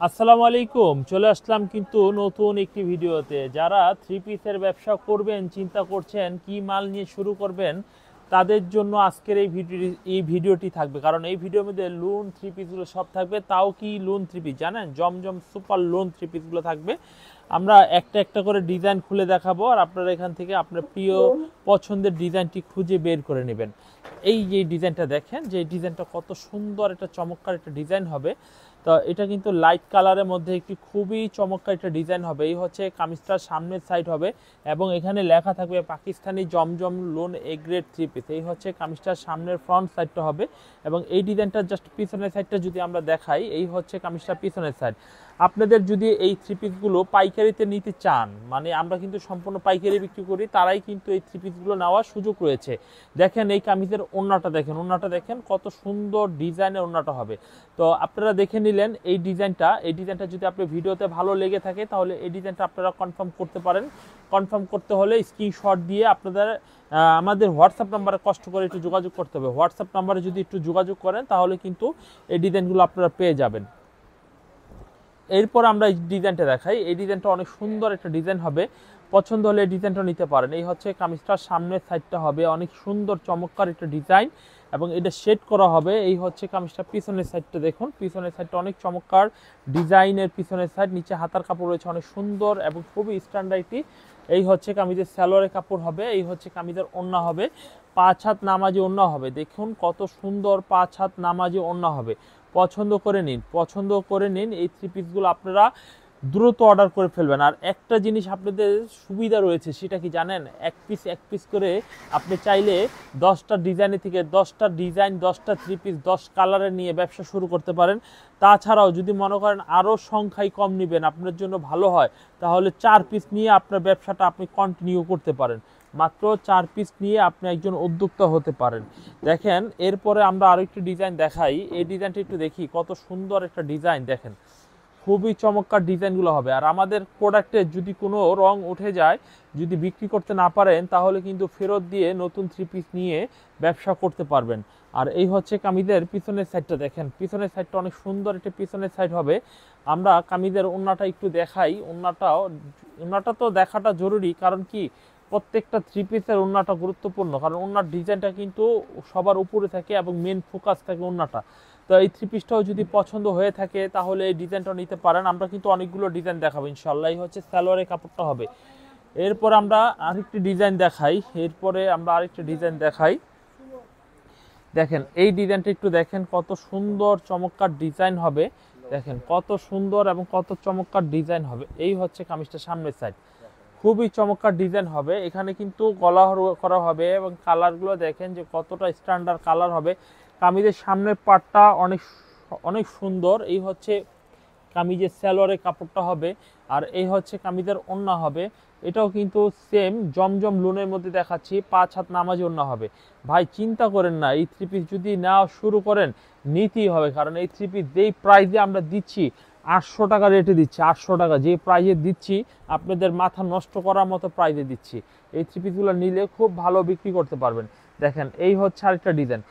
আসসালামু আলাইকুম। চলে আসলাম কিন্তু নতুন একটি ভিডিওতে। যারা থ্রি পিসের ব্যবসা করবেন, চিন্তা করছেন কি মাল নিয়ে শুরু করবেন, তাদের জন্য আজকের এই ভিডিওটি থাকবে। কারণ এই ভিডিওর মধ্যে লোন থ্রি পিসগুলো সব থাকবে। তাও কি লোন থ্রি পিস জানেন? জমজম সুপার লোন থ্রি পিসগুলো থাকবে। আমরা একটা একটা করে ডিজাইন খুলে দেখাবো, আর আপনারা এখান থেকে আপনার প্রিয় পছন্দের ডিজাইনটি খুঁজে বের করে নেবেন। এই যে ডিজাইনটা দেখেন, যে ডিজাইনটা কত সুন্দর, একটা চমৎকার একটা ডিজাইন হবে। তো এটা কিন্তু লাইট কালারের মধ্যে একটি খুবই চমৎকার একটা ডিজাইন হবে। এই হচ্ছে কামিজটার সামনের সাইড হবে, এবং এখানে লেখা থাকবে Pakistani Zamzam lawn A grade three piece. এই হচ্ছে কামিজটার সামনের ফ্রন্ট সাইডটা হবে, এবং এই ডিজাইনটার জাস্ট পিছনের সাইডটা যদি আমরা দেখাই, এই হচ্ছে কামিজটার পিছনের সাইড। আপনাদের যদি এই থ্রি পিসগুলো পাইকারিতে নিতে চান, মানে আমরা কিন্তু সম্পূর্ণ পাইকারি বিক্রি করি, তারাই কিন্তু এই থ্রি পিসগুলো নেওয়ার সুযোগ রয়েছে। দেখেন এই কামিজের ওড়নাটা দেখেন, ওড়নাটা দেখেন কত সুন্দর ডিজাইনের ওড়নাটা হবে। তো আপনারা দেখে নিলেন এই ডিজাইনটা যদি আপনার ভিডিওতে ভালো লেগে থাকে, তাহলে এই ডিজাইনটা আপনারা কনফার্ম করতে পারেন। কনফার্ম করতে হলে স্ক্রিনশট দিয়ে আপনাদের আমাদের হোয়াটসঅ্যাপ নাম্বারে কষ্ট করে একটু যোগাযোগ করতে হবে। হোয়াটসঅ্যাপ নাম্বারে যদি একটু যোগাযোগ করেন, তাহলে কিন্তু এই ডিজাইনগুলো আপনারা পেয়ে যাবেন। এরপর আমরা এই ডিজাইনটা দেখাই। এই ডিজাইনটা অনেক সুন্দর একটা ডিজাইন হবে। পছন্দ হলে এই ডিজাইনটা নিতে পারেন। এই হচ্ছে কামিজটার সামনের সাইডটা হবে অনেক সুন্দর চমৎকার একটা ডিজাইন, এবং এটা শেড করা হবে। এই হচ্ছে কামিজটার পিছনের সাইডটা দেখুন, পিছনের সাইডটা অনেক চমৎকার ডিজাইনের পিছনের সাইড। নিচে হাতার কাপড় রয়েছে অনেক সুন্দর এবং খুবই স্ট্যান্ডার্ডটি। এই হচ্ছে কামিজের স্যালোয়ারের কাপড় হবে। এই হচ্ছে কামিজের ওড়না হবে, 5 হাত নামাজি ওড়না হবে। দেখুন কত সুন্দর 5 হাত নামাজি ওড়না হবে। পছন্দ করে নিন এই থ্রি পিসগুলো আপনারা দ্রুত অর্ডার করে ফেলবেন। আর একটা জিনিস আপনাদের সুবিধা রয়েছে, সেটা কি জানেন? এক পিস করে আপনি চাইলে 10টা ডিজাইনের থেকে 10টা ডিজাইন, 10টা থ্রি পিস, 10 কালারের নিয়ে ব্যবসা শুরু করতে পারেন। তাছাড়াও যদি মনে করেন আরও সংখ্যায় কম নেবেন, আপনার জন্য ভালো হয়, তাহলে 4 পিস নিয়ে আপনার ব্যবসাটা আপনি কন্টিনিউ করতে পারেন। মাত্র 4 পিস নিয়ে আপনি একজন উদ্যোক্তা হতে পারেন। দেখেন এরপরে আমরা আরেকটি ডিজাইন দেখাই। এই ডিজাইনটা একটু দেখি, কত সুন্দর একটা ডিজাইন দেখেন, খুবই চমৎকার ডিজাইনগুলো হবে। আর আমাদের প্রোডাক্টে যদি কোনো রং উঠে যায়, যদি বিক্রি করতে না পারেন, তাহলে কিন্তু ফেরত দিয়ে নতুন থ্রি পিস নিয়ে ব্যবসা করতে পারবেন। আর এই হচ্ছে কামিজের পিছনের সাইডটা দেখেন, পিছনের সাইডটা অনেক সুন্দর একটা পিছনের সাইড হবে। আমরা কামিজের ওড়নাটা একটু দেখাই। ওড়নাটা তো দেখাটা জরুরি, কারণ কি প্রত্যেকটা থ্রি পিসের ওড়নাটা গুরুত্বপূর্ণ, কারণ ওড়নার ডিজাইনটা কিন্তু সবার উপরে থাকে এবং মেন ফোকাস থাকে ওড়নাটা। তো এই থ্রি পিসটাও যদি পছন্দ হয়ে থাকে, তাহলে এই ডিজাইনটাও নিতে পারেন। আমরা কিন্তু অনেকগুলো ডিজাইন দেখাবো ইনশাল্লাহ। এই হচ্ছে সালোয়ারের কাপড়টা হবে। এরপর আমরা আরেকটি ডিজাইন দেখাই। দেখেন এই ডিজাইনটা একটু দেখেন, কত সুন্দর চমৎকার ডিজাইন হবে। দেখেন কত সুন্দর এবং কত চমৎকার ডিজাইন হবে। এই হচ্ছে কামিজটা সামনের সাইড, খুবই চমৎকার ডিজাইন হবে। এখানে কিন্তু গলা করা হবে, এবং কালারগুলো দেখেন যে কতটা স্ট্যান্ডার্ড কালার হবে। কামিজের সামনের পার্টটা অনেক অনেক সুন্দর। এই হচ্ছে কামিজের সালোয়ারের কাপড়টা হবে, আর এই হচ্ছে কামিজের ওড়না হবে। এটাও কিন্তু সেম জমজম লোনের মধ্যে দেখাচ্ছি, 5 হাত নামাজি ওড়না হবে। ভাই চিন্তা করেন না, এই থ্রি পিস যদি নেওয়া শুরু করেন, নিতেই হবে। কারণ এই থ্রি পিস যেই প্রাইসে আমরা দিচ্ছি, 800 টাকা রেটে দিচ্ছি, 800 টাকা যে প্রাইসে দিচ্ছি, আপনাদের মাথা নষ্ট করার মতো প্রাইসে দিচ্ছি। এই থ্রি পিসগুলো নিলে খুব ভালো বিক্রি করতে পারবেন। দেখেন এই হচ্ছে আরেকটা ডিজাইন।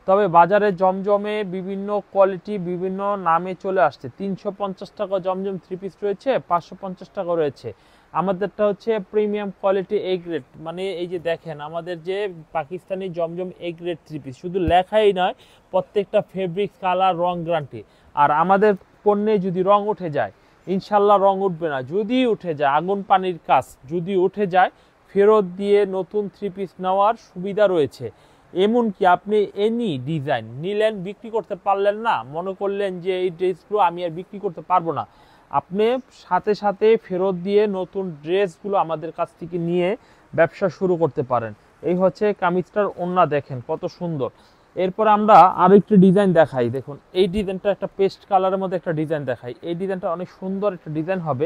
তবে বাজারে জমজমে বিভিন্ন কোয়ালিটি, বিভিন্ন নামে চলে আসছে। 350 টাকা জমজম থ্রি পিস রয়েছে, 550 টাকা রয়েছে। আমাদেরটা হচ্ছে প্রিমিয়াম কোয়ালিটি এ গ্রেড। মানে এই যে দেখেন আমাদের যে পাকিস্তানি জমজম এ গ্রেড থ্রি পিস, শুধু লেখাই নয়, প্রত্যেকটা ফেব্রিক, কালার, রং গ্যারান্টি। আর আমাদের পণ্যে যদি রং উঠে যায়, ইনশাল্লাহ রং উঠবে না। যদি উঠে যায়, আগুন পানির কাজ, যদি উঠে যায়, ফেরত দিয়ে নতুন থ্রি পিস নেওয়ার সুবিধা রয়েছে। এমনকি আপনি এনি ডিজাইন নিলেন, বিক্রি করতে পারলেন না, মনে করলেন যে এই ড্রেসগুলো আমি আর বিক্রি করতে পারবো না, আপনি সাথে সাথে ফেরত দিয়ে নতুন ড্রেসগুলো আমাদের কাছ থেকে নিয়ে ব্যবসা শুরু করতে পারেন। এই হচ্ছে কামিজটার ওড়না, দেখেন কত সুন্দর। এরপর আমরা আরেকটি ডিজাইন দেখাই। দেখুন এই ডিজাইনটা একটা পেস্ট কালারের মধ্যে একটা ডিজাইন দেখাই। এই ডিজাইনটা অনেক সুন্দর একটা ডিজাইন হবে।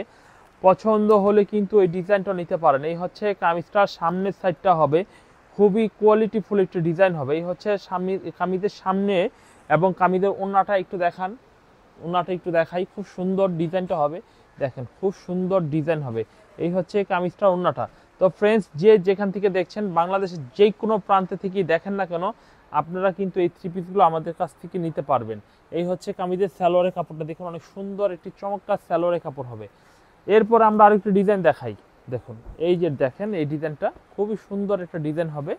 পছন্দ হলে কিন্তু এই ডিজাইনটা নিতে পারেন। এই হচ্ছে কামিজটার সামনের সাইডটা হবে, খুবই কোয়ালিটিফুল একটি ডিজাইন হবে। এই হচ্ছে কামিজের সামনে, এবং কামিজের ওড়নাটা একটু দেখান, ওড়নাটা একটু দেখাই, খুব সুন্দর ডিজাইনটা হবে। দেখেন খুব সুন্দর ডিজাইন হবে। এই হচ্ছে কামিজটা, ওড়নাটা। তো ফ্রেন্ডস, যে যেখান থেকে দেখছেন, বাংলাদেশের যে কোনো প্রান্তে থেকেই দেখেন না কেন, আপনারা কিন্তু এই থ্রি পিসগুলো আমাদের কাছ থেকে নিতে পারবেন। এই হচ্ছে কামিজের সালোয়ারের কাপড়টা, দেখুন অনেক সুন্দর একটি চমৎকার সালোয়ারের কাপড় হবে। এরপর আমরা আরেকটি ডিজাইন দেখাই। দেখুন এই যে দেখেন এই ডিজাইনটা খুবই সুন্দর একটা ডিজাইন হবে।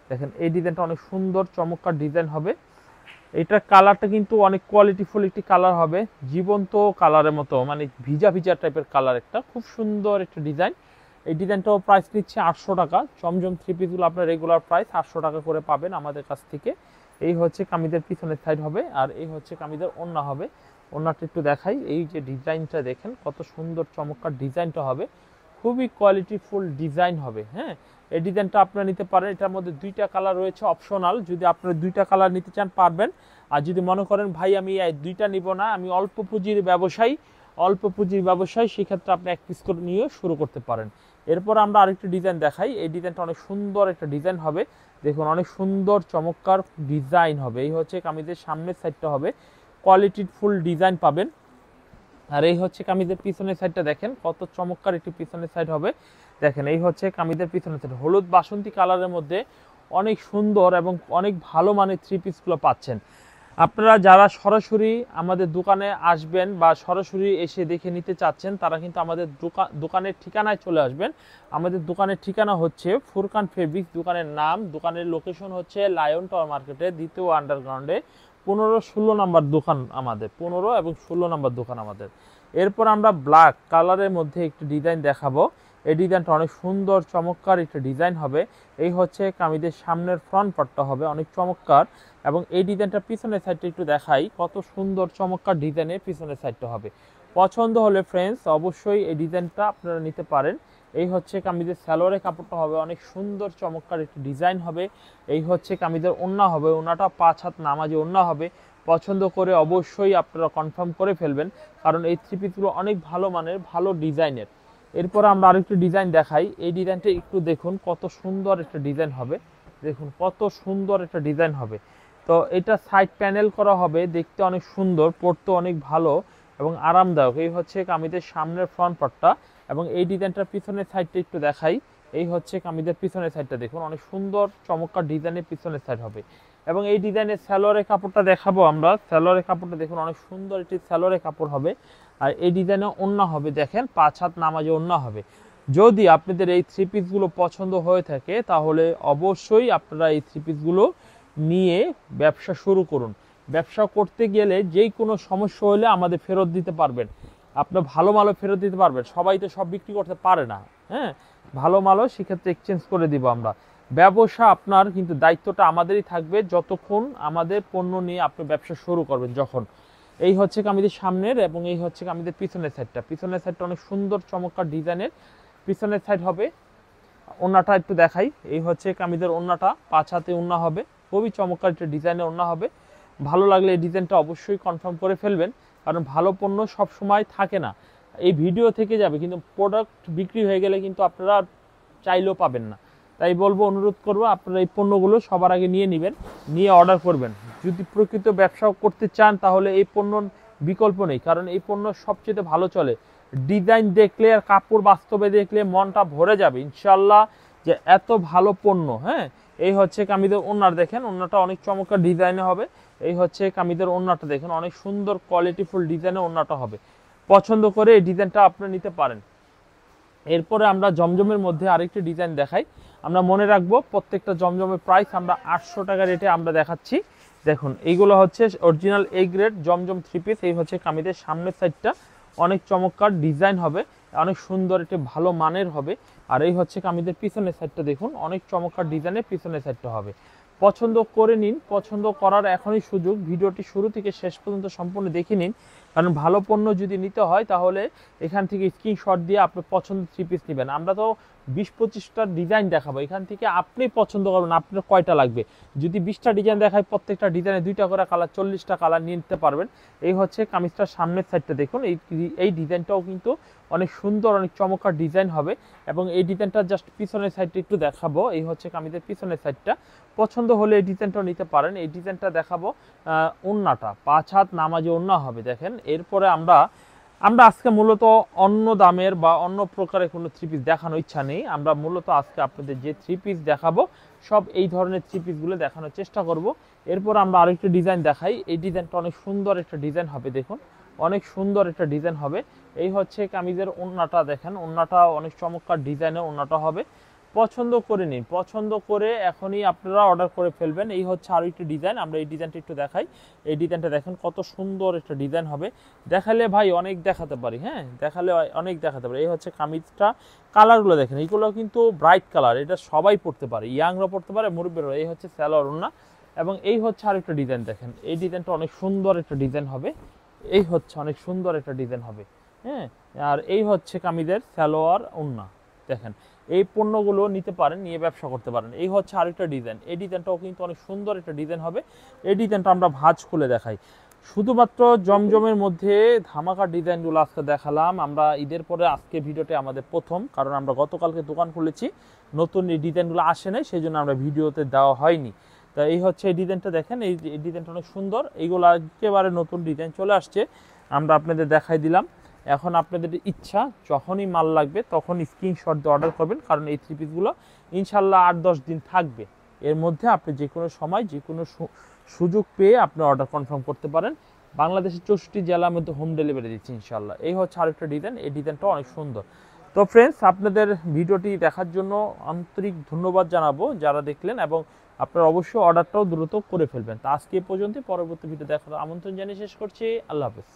দেখেন এই ডিজাইনটা অনেক সুন্দর চমৎকার ডিজাইন হবে। এটা কালারটা কিন্তু অনেক কোয়ালিটিফুল একটি কালার হবে, জীবন্ত কালারের মতো, মানে ভিজা ভিজা টাইপের কালার, একটা খুব সুন্দর একটা ডিজাইন। এই ডিজাইনটাও প্রাইস নিচ্ছে 800 টাকা। জমজম থ্রি পিসগুলো আপনার রেগুলার প্রাইস 800 টাকা করে পাবেন আমাদের কাছ থেকে। এই হচ্ছে কামিজের পিছনের সাইড হবে, আর এই হচ্ছে কামিজের ওড়না হবে। ওড়নাটা একটু দেখাই, এই যে ডিজাইনটা দেখেন কত সুন্দর চমৎকার ডিজাইনটা হবে, খুবই কোয়ালিটিফুল ডিজাইন হবে। হ্যাঁ, এই ডিজাইনটা আপনারা নিতে পারেন। এটার মধ্যে দুইটা কালার রয়েছে অপশনাল, যদি আপনারা দুইটা কালার নিতে চান পারবেন। আর যদি মনে করেন ভাই আমি এই দুইটা নিব না, আমি অল্প পুঁজির ব্যবসায়ী, সেক্ষেত্রে আপনি এক পিস করে নিয়ে শুরু করতে পারেন। এরপর আমরা আরেকটি ডিজাইন দেখাই। এই ডিজাইনটা অনেক সুন্দর একটা ডিজাইন হবে, দেখুন অনেক সুন্দর চমৎকার ডিজাইন হবে। এই হচ্ছে কামিজের সামনের সাইডটা হবে, কোয়ালিটিফুল ডিজাইন পাবেন। আর এই হচ্ছে কামিজের পিছনের সাইডটা দেখেন কত চমৎকার একটি পিছনের সাইড হবে। দেখেন এই হচ্ছে কামিজের পিছনের সাইড, হলুদ বাসন্তী কালারের মধ্যে অনেক সুন্দর এবং অনেক ভালো মানের থ্রি পিসগুলো পাচ্ছেন। আপনারা যারা সরাসরি আমাদের দোকানে আসবেন বা সরাসরি এসে দেখে নিতে চাচ্ছেন, তারা কিন্তু আমাদের দোকানের ঠিকানায় চলে আসবেন। আমাদের দোকানের ঠিকানা হচ্ছে ফুরকান ফেব্রিক্স, দোকানের নাম, দোকানের লোকেশন হচ্ছে লায়ন টাওয়ার মার্কেটে দ্বিতীয় আন্ডারগ্রাউন্ডে 15-16 নম্বর দোকান আমাদের, 15 এবং 16 নম্বর দোকান আমাদের। এরপর আমরা ব্ল্যাক কালারের মধ্যে একটি ডিজাইন দেখাবো। এই ডিজাইনটা অনেক সুন্দর চমৎকার একটা ডিজাইন হবে। এই হচ্ছে কামিজের সামনের ফ্রন্ট পার্টটা হবে অনেক চমৎকার, এবং এই ডিজাইনটা পিছনের সাইডটা একটু দেখাই, কত সুন্দর চমৎকার ডিজাইনের পিছনের সাইডটা হবে। পছন্দ হলে ফ্রেন্ডস অবশ্যই এই ডিজাইনটা আপনারা নিতে পারেন। এই হচ্ছে কামিজের সালোয়ারের কাপড়টা হবে অনেক সুন্দর চমৎকার একটি ডিজাইন হবে। এই হচ্ছে কামিজের ওড়না হবে, ওড়নাটা 5 হাত নামাজি ওড়না হবে। পছন্দ করে অবশ্যই আপনারা কনফার্ম করে ফেলবেন, কারণ এই থ্রি পিসগুলো অনেক ভালো মানের, ভালো ডিজাইনের। এরপর আমরা আরেকটি ডিজাইন দেখাই। এই ডিজাইনটা একটু দেখুন কত সুন্দর একটা ডিজাইন হবে, দেখুন কত সুন্দর একটা ডিজাইন হবে। তো এটা সাইড প্যানেল করা হবে, দেখতে অনেক সুন্দর, পরতে অনেক ভালো এবং আরামদায়ক। এই হচ্ছে কামিজের সামনের ফ্রন্ট পার্টটা, এবং এই ডিজাইনটার পিছনের সাইডটা একটু দেখাই। এই হচ্ছে কামিজের পিছনের সাইডটা, দেখুন অনেক সুন্দর চমৎকার ডিজাইনের পিছনের সাইড হবে। এবং এই ডিজাইনের সালোয়ারের কাপড়টা দেখাবো আমরা। সালোয়ারের কাপড়টা দেখুন অনেক সুন্দর একটি সালোয়ারের কাপড় হবে। আর এই ডিজাইনে ওড়না হবে, দেখেন 5 হাত নামাজে ওড়না হবে। যদি আপনাদের এই থ্রি পিসগুলো পছন্দ হয়ে থাকে, তাহলে অবশ্যই আপনারা এই থ্রি পিসগুলো নিয়ে ব্যবসা শুরু করুন। ব্যবসা করতে গেলে যেই কোনো সমস্যা হলে আমাদের ফেরত দিতে পারবেন, আপনার ভালো মালও ফেরত দিতে পারবেন। সবাই তো সব বিক্রি করতে পারে না, হ্যাঁ, ভালো মালও সেক্ষেত্রে এক্সচেঞ্জ করে দিব আমরা। ব্যবসা আপনার কিন্তু দায়িত্বটা আমাদেরই থাকবে যতক্ষণ আমাদের পণ্য নিয়ে আপনি ব্যবসা শুরু করবেন যখন। এই হচ্ছে কামিজের সামনের, এবং এই হচ্ছে কামিজের পিছনের সাইডটা। পিছনের সাইডটা অনেক সুন্দর চমৎকার ডিজাইনের পিছনের সাইড হবে। ওড়নাটা একটু দেখাই। এই হচ্ছে কামিজের ওড়নাটা, 5 হাতে ওড়না হবে, খুবই চমৎকার একটা ডিজাইনের ওড়না হবে। ভালো লাগলে এই ডিজাইনটা অবশ্যই কনফার্ম করে ফেলবেন, কারণ ভালো পণ্য সব সময় থাকে না, এই ভিডিও থেকে যাবে, কিন্তু প্রোডাক্ট বিক্রি হয়ে গেলে কিন্তু আপনারা চাইলেও পাবেন না। তাই বলবো, অনুরোধ করবো আপনারা এই পণ্যগুলো সবার আগে নিয়ে নেবেন, নিয়ে অর্ডার করবেন। যদি প্রকৃত ব্যবসা করতে চান তাহলে এই পণ্য বিকল্প নেই, কারণ এই পণ্য সবচেয়ে ভালো চলে। ডিজাইন দেখলে আর কাপড় বাস্তবে দেখলে মনটা ভরে যাবে ইনশাল্লাহ, যে এত ভালো পণ্য। হ্যাঁ, এই হচ্ছে কামিজের ওড়নার, দেখেন ওড়নাটা অনেক চমৎকার ডিজাইনে হবে। এই হচ্ছে কামিজের ওড়নাটা, দেখেন অনেক সুন্দর কোয়ালিটিফুল ডিজাইনের ওড়নাটা হবে। পছন্দ করে এই ডিজাইনটা আপনি নিতে পারেন। এরপরে আমরা জমজমের মধ্যে আরেকটি ডিজাইন দেখাই। আমরা মনে রাখবো প্রত্যেকটা জমজমের প্রাইস আমরা 800 টাকা রেটে আমরা দেখাচ্ছি। দেখুন এইগুলো হচ্ছে original A grade Zamzam three piece. এই হচ্ছে কামিজের সামনের সাইডটা, অনেক চমৎকার ডিজাইন হবে, অনেক সুন্দর একটি ভালো মানের হবে। আর এই হচ্ছে কামিজের পিছনের সাইডটা, দেখুন অনেক চমৎকার ডিজাইনের পিছনের সাইডটা হবে। পছন্দ করে নিন, পছন্দ করার এখনই সুযোগ। ভিডিওটি শুরু থেকে শেষ পর্যন্ত সম্পূর্ণ দেখে নিন, কারণ ভালো পণ্য যদি নিতে হয় তাহলে এখান থেকে স্ক্রিনশট দিয়ে আপনি পছন্দ থ্রি পিস নেবেন। আমরা তো 20-25টা ডিজাইন দেখাবো, এখান থেকে আপনি পছন্দ করবেন আপনার কয়টা লাগবে। যদি 20টা ডিজাইন দেখায়, প্রত্যেকটা ডিজাইনে 2টা করে কালার, 40টা কালার নিয়ে নিতে পারবেন। এই হচ্ছে কামিজটার সামনের সাইডটা, দেখুন এই ডিজাইনটাও কিন্তু অনেক সুন্দর, অনেক চমৎকার ডিজাইন হবে। এবং এই ডিজাইনটা জাস্ট পিছনের সাইডটা একটু দেখাবো। এই হচ্ছে কামিজের পিছনের সাইডটা, পছন্দ হলে এই ডিজাইনটাও নিতে পারেন। এই ডিজাইনটা দেখাবো। ওড়নাটা 5 হাত নামাজি ওড়না হবে, দেখেন। এরপরে আমরা আজকে মূলত অন্য দামের বা অন্য প্রকারের কোনো থ্রি পিস দেখানোর ইচ্ছা নেই। আমরা মূলত আজকে আপনাদের যে থ্রি পিস দেখাবো সব এই ধরনের থ্রি পিসগুলো দেখানোর চেষ্টা করব। এরপর আমরা আরেকটা ডিজাইন দেখাই। এই ডিজাইনটা অনেক সুন্দর একটা ডিজাইন হবে, দেখুন অনেক সুন্দর একটা ডিজাইন হবে। এই হচ্ছে কামিজের ওড়নাটা, দেখেন ওড়নাটা অনেক চমৎকার ডিজাইনের ওড়নাটা হবে। পছন্দ করে নিন, পছন্দ করে এখনই আপনারা অর্ডার করে ফেলবেন। এই হচ্ছে আরও একটি ডিজাইন, আমরা এই ডিজাইনটা একটু দেখাই। এই ডিজাইনটা দেখেন কত সুন্দর একটা ডিজাইন হবে। দেখালে ভাই অনেক দেখাতে পারি, হ্যাঁ দেখালে অনেক দেখাতে পারি। এই হচ্ছে কামিজটা, কালারগুলো দেখেন এইগুলো কিন্তু ব্রাইট কালার, এটা সবাই পড়তে পারে, ইয়াংরা পড়তে পারে, মুরব্বীরা। এই হচ্ছে সালোয়ার ওড়না এবং এই হচ্ছে আরেকটা ডিজাইন দেখেন, এই ডিজাইনটা অনেক সুন্দর একটা ডিজাইন হবে। এই হচ্ছে অনেক সুন্দর একটা ডিজাইন হবে, হ্যাঁ। আর এই হচ্ছে কামিজের সালোয়ার ওড়না, দেখেন এই পণ্যগুলো নিতে পারেন, নিয়ে ব্যবসা করতে পারেন। এই হচ্ছে আরেকটা ডিজাইন, এই ডিজাইনটাও কিন্তু অনেক সুন্দর একটা ডিজাইন হবে। এই ডিজাইনটা আমরা ভাঁজ খুলে দেখাই। শুধুমাত্র জমজমের মধ্যে ধামাকা ডিজাইনগুলো আজকে দেখালাম আমরা। ঈদের পরে আজকে ভিডিওতে আমাদের প্রথম, কারণ আমরা গতকালকে দোকান খুলেছি, নতুন এই ডিজাইনগুলো আসে নাই, সেই জন্য আমরা ভিডিওতে দেওয়া হয়নি। তা এই হচ্ছে এই ডিজাইনটা দেখেন, এই ডিজাইনটা অনেক সুন্দর। এইগুলো একেবারে নতুন ডিজাইন চলে আসছে, আমরা আপনাদের দেখাই দিলাম। এখন আপনাদের ইচ্ছা, যখনই মাল লাগবে তখন স্ক্রিনশট দিয়ে অর্ডার করবেন, কারণ এই থ্রি পিসগুলো ইনশাল্লাহ 8-10 দিন থাকবে। এর মধ্যে আপনি যে কোনো সময় যে কোনো সুযোগ পেয়ে আপনি অর্ডার কনফার্ম করতে পারেন। বাংলাদেশের 64 জেলার মধ্যে হোম ডেলিভারি দিচ্ছি ইনশাল্লাহ। এই হচ্ছে আরেকটা ডিজাইন, এই ডিজাইনটা অনেক সুন্দর। তো ফ্রেন্ডস, আপনাদের ভিডিওটি দেখার জন্য আন্তরিক ধন্যবাদ জানাবো যারা দেখলেন, এবং আপনারা অবশ্যই অর্ডারটাও দ্রুত করে ফেলবেন। তা আজকে এই পর্যন্ত, পরবর্তী ভিডিও দেখার আমন্ত্রণ জানিয়ে শেষ করছি। আল্লাহ হাফেজ।